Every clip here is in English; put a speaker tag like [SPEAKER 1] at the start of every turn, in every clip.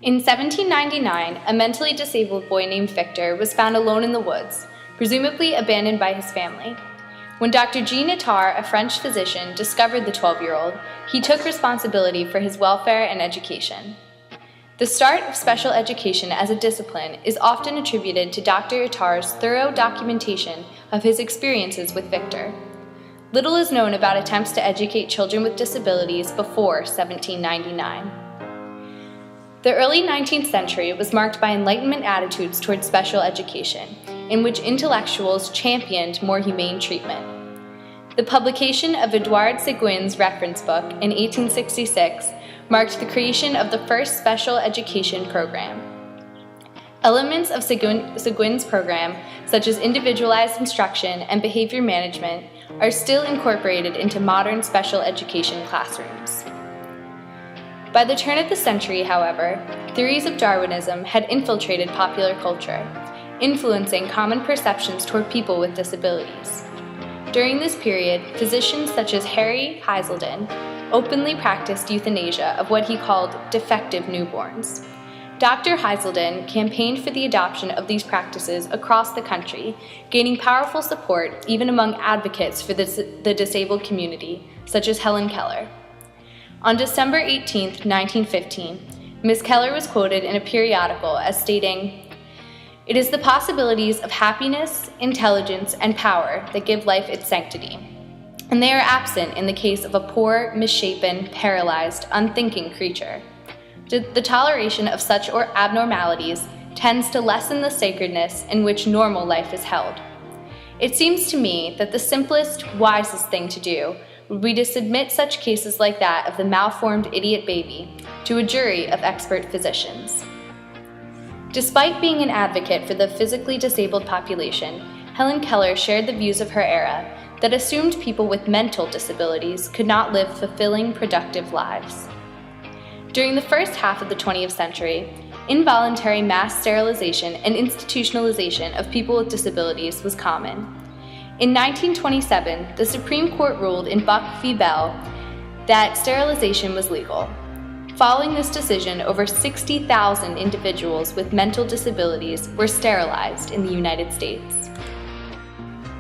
[SPEAKER 1] In 1799, a mentally disabled boy named Victor was found alone in the woods, presumably abandoned by his family. When Dr. Jean Itard, a French physician, discovered the 12-year-old, he took responsibility for his welfare and education. The start of special education as a discipline is often attributed to Dr. Itard's thorough documentation of his experiences with Victor. Little is known about attempts to educate children with disabilities before 1799. The early 19th century was marked by Enlightenment attitudes towards special education, in which intellectuals championed more humane treatment. The publication of Edouard Seguin's reference book in 1866 marked the creation of the first special education program. Elements of Seguin's program, such as individualized instruction and behavior management, are still incorporated into modern special education classrooms. By the turn of the century, however, theories of Darwinism had infiltrated popular culture, influencing common perceptions toward people with disabilities. During this period, physicians such as Harry Heselden openly practiced euthanasia of what he called defective newborns. Dr. Heselden campaigned for the adoption of these practices across the country, gaining powerful support even among advocates for the disabled community, such as Helen Keller. On December 18, 1915, Ms. Keller was quoted in a periodical as stating, "It is the possibilities of happiness, intelligence, and power that give life its sanctity, and they are absent in the case of a poor, misshapen, paralyzed, unthinking creature. The toleration of such abnormalities tends to lessen the sacredness in which normal life is held. It seems to me that the simplest, wisest thing to do would be to submit such cases like that of the malformed idiot baby to a jury of expert physicians." Despite being an advocate for the physically disabled population, Helen Keller shared the views of her era that assumed people with mental disabilities could not live fulfilling, productive lives. During the first half of the 20th century, involuntary mass sterilization and institutionalization of people with disabilities was common. In 1927, the Supreme Court ruled in Buck v. Bell that sterilization was legal. Following this decision, over 60,000 individuals with mental disabilities were sterilized in the United States.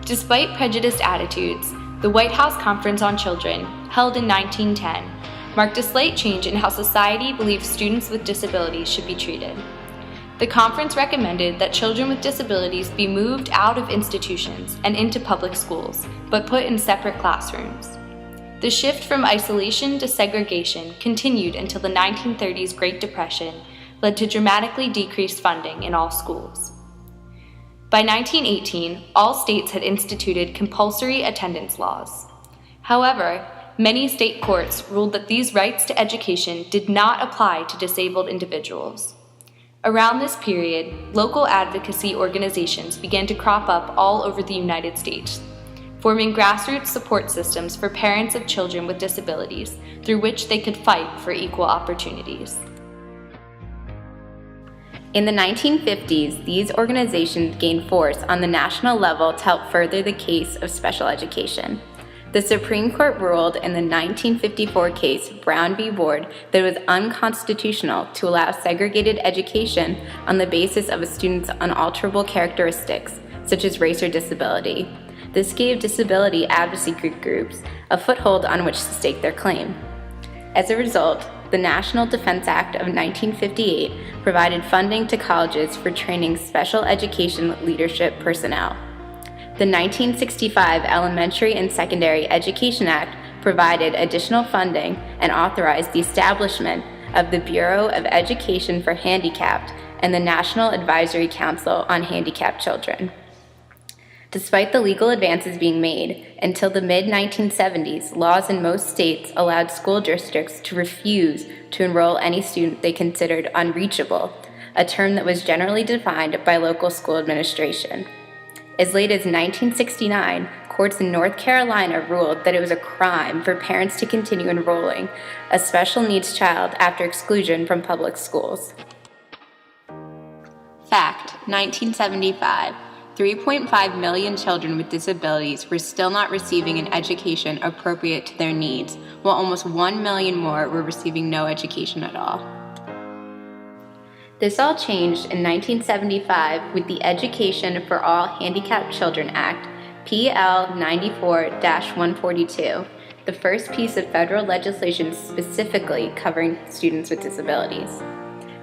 [SPEAKER 1] Despite prejudiced attitudes, the White House Conference on Children, held in 1910, marked a slight change in how society believes students with disabilities should be treated. The conference recommended that children with disabilities be moved out of institutions and into public schools, but put in separate classrooms. The shift from isolation to segregation continued until the 1930s Great Depression led to dramatically decreased funding in all schools. By 1918, all states had instituted compulsory attendance laws. However, many state courts ruled that these rights to education did not apply to disabled individuals. Around this period, local advocacy organizations began to crop up all over the United States, forming grassroots support systems for parents of children with disabilities through which they could fight for equal opportunities.
[SPEAKER 2] In the 1950s, these organizations gained force on the national level to help further the case of special education. The Supreme Court ruled in the 1954 case Brown v. Board that it was unconstitutional to allow segregated education on the basis of a student's unalterable characteristics, such as race or disability. This gave disability advocacy groups a foothold on which to stake their claim. As a result, the National Defense Act of 1958 provided funding to colleges for training special education leadership personnel. The 1965 Elementary and Secondary Education Act provided additional funding and authorized the establishment of the Bureau of Education for Handicapped and the National Advisory Council on Handicapped Children. Despite the legal advances being made, until the mid-1970s, laws in most states allowed school districts to refuse to enroll any student they considered unreachable, a term that was generally defined by local school administration. As late as 1969, courts in North Carolina ruled that it was a crime for parents to continue enrolling a special needs child after exclusion from public schools. Fact: 1975. 3.5 million children with disabilities were still not receiving an education appropriate to their needs, while almost 1 million more were receiving no education at all. This all changed in 1975 with the Education for All Handicapped Children Act, PL 94-142, the first piece of federal legislation specifically covering students with disabilities.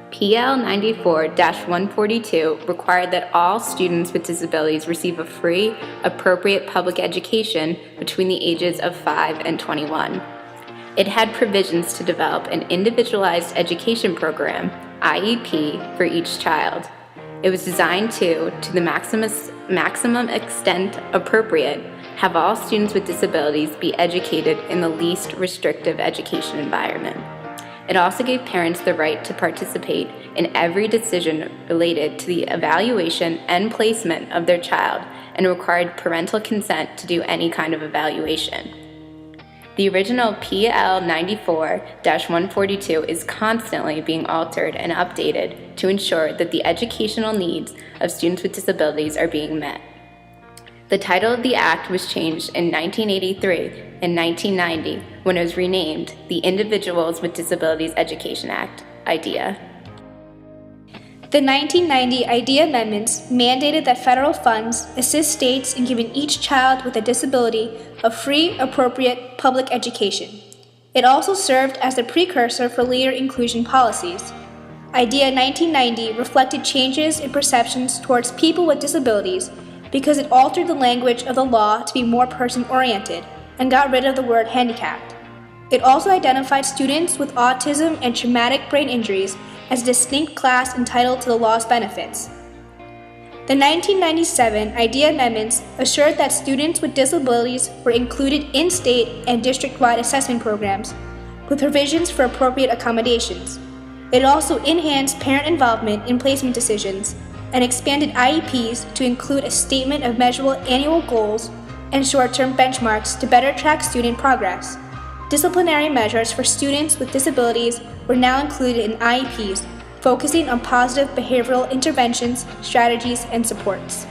[SPEAKER 2] PL 94-142 required that all students with disabilities receive a free, appropriate public education between the ages of 5 and 21. It had provisions to develop an individualized education program, IEP, for each child. It was designed to the maximum extent appropriate, have all students with disabilities be educated in the least restrictive education environment. It also gave parents the right to participate in every decision related to the evaluation and placement of their child and required parental consent to do any kind of evaluation. The original PL 94-142 is constantly being altered and updated to ensure that the educational needs of students with disabilities are being met. The title of the Act was changed in 1983 and 1990 when it was renamed the Individuals with Disabilities Education Act, IDEA.
[SPEAKER 3] The 1990 IDEA amendments mandated that federal funds assist states in giving each child with a disability a free, appropriate public education. It also served as the precursor for later inclusion policies. IDEA 1990 reflected changes in perceptions towards people with disabilities because it altered the language of the law to be more person-oriented and got rid of the word handicapped. It also identified students with autism and traumatic brain injuries as a distinct class entitled to the law's benefits. The 1997 IDEA amendments assured that students with disabilities were included in state and district-wide assessment programs with provisions for appropriate accommodations. It also enhanced parent involvement in placement decisions and expanded IEPs to include a statement of measurable annual goals and short-term benchmarks to better track student progress. Disciplinary measures for students with disabilities were now included in IEPs, focusing on positive behavioral interventions, strategies, and supports.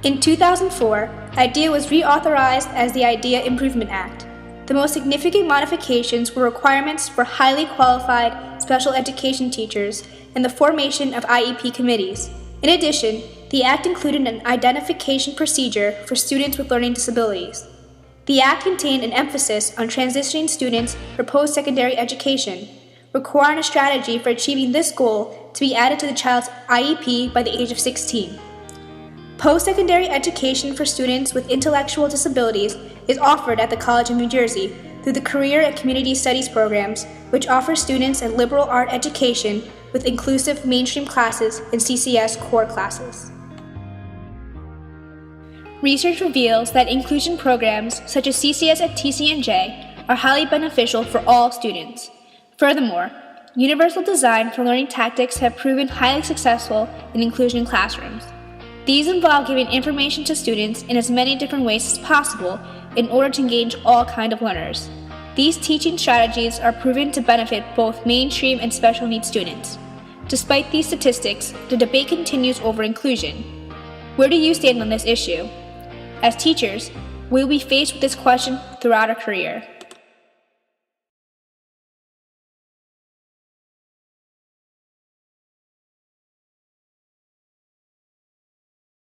[SPEAKER 3] In 2004, IDEA was reauthorized as the IDEA Improvement Act. The most significant modifications were requirements for highly qualified special education teachers and the formation of IEP committees. In addition, the Act included an identification procedure for students with learning disabilities. The Act contained an emphasis on transitioning students for post-secondary education, requiring a strategy for achieving this goal to be added to the child's IEP by the age of 16. Post-secondary education for students with intellectual disabilities is offered at the College of New Jersey through the Career and Community Studies programs, which offer students a liberal art education with inclusive mainstream classes and CCS core classes. Research reveals that inclusion programs such as CCS at TCNJ are highly beneficial for all students. Furthermore, universal design for learning tactics have proven highly successful in inclusion classrooms. These involve giving information to students in as many different ways as possible in order to engage all kinds of learners. These teaching strategies are proven to benefit both mainstream and special needs students. Despite these statistics, the debate continues over inclusion. Where do you stand on this issue? As teachers, we will be faced with this question throughout our career.